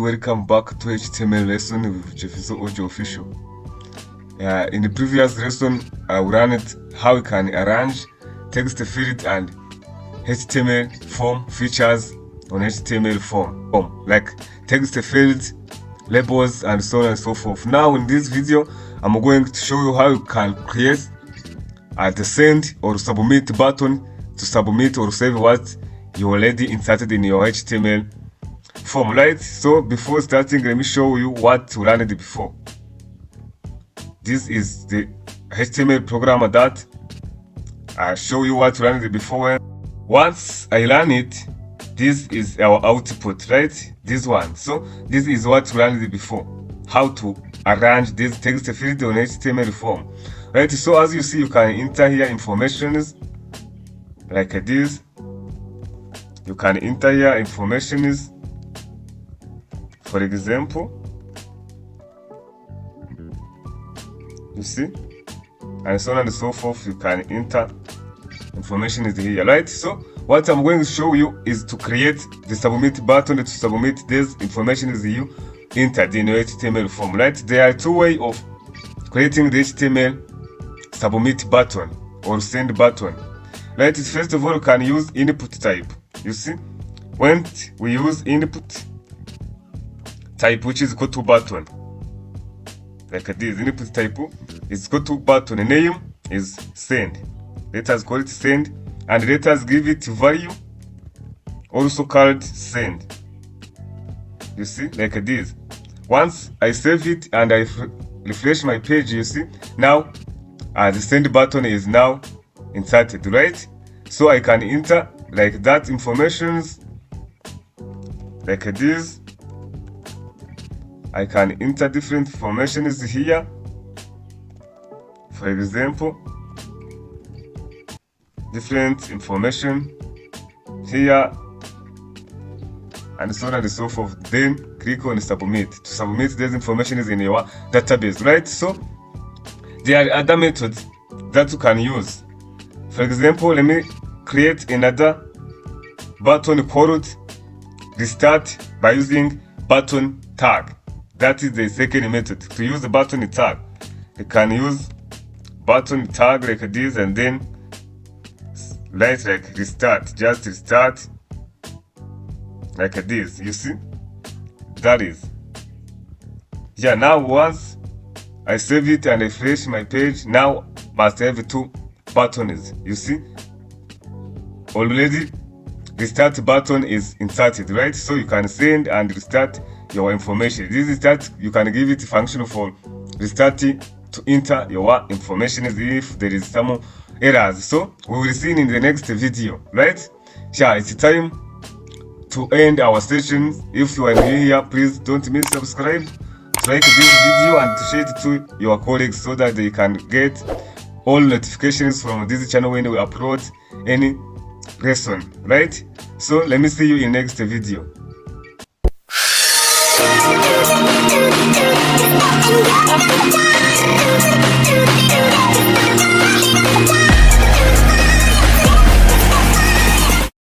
welcome back to HTML lesson with Jefferson Ojo Official. In the previous lesson, I learned how we can arrange text field and HTML form features on HTML form, like text fields, labels, and so on and so forth. Now in this video, I'm going to show you how you can create the send or submit button to submit or save what you already inserted in your HTML form, right? So before starting, let me show you what we learned before. This is the HTML program that I show you what we learned before. Once I learn it, this is our output, right? This one. So this is what we learned before, how to arrange this text field on HTML form, right? So as you see, you can enter here informations like this. You can enter here informations, for example, you see, and so on and so forth. You can enter information is here, right? So what I'm going to show you is to create the submit button to submit this information is you entered in your HTML form, right? There are two ways of creating the HTML submit button or send button, right? First of all, you can use input type. You see, when we use input type, which is equal to button, like this, input type is equal to button, name is send. Let us call it send, and let us give it value, also called send. You see, like this. Once I save it and I refresh my page, you see, now the send button is now inserted, right? So I can enter like that informations, like this. I can enter different informations here. For example, different information here, and so on and so forth. Then click on submit to submit this information is in your database, right? So there are other methods that you can use. For example, let me create another button called restart by using button tag. That is the second method. To use the button tag, you can use button tag like this, and then write like restart, just restart like this. You see, that is, yeah. Now once I save it and refresh my page, now must have two buttons. You see, already restart button is inserted, right? So you can send and restart your information. This restart, you can give it a function for restarting to enter your information if there is some errors. So we will see in the next video, right? Yeah, it's time to end our session. If you are new here, please don't miss subscribe, to like this video, and to share it to your colleagues so that they can get all notifications from this channel when we upload any lesson, right? So let me see you in next video. Thank you.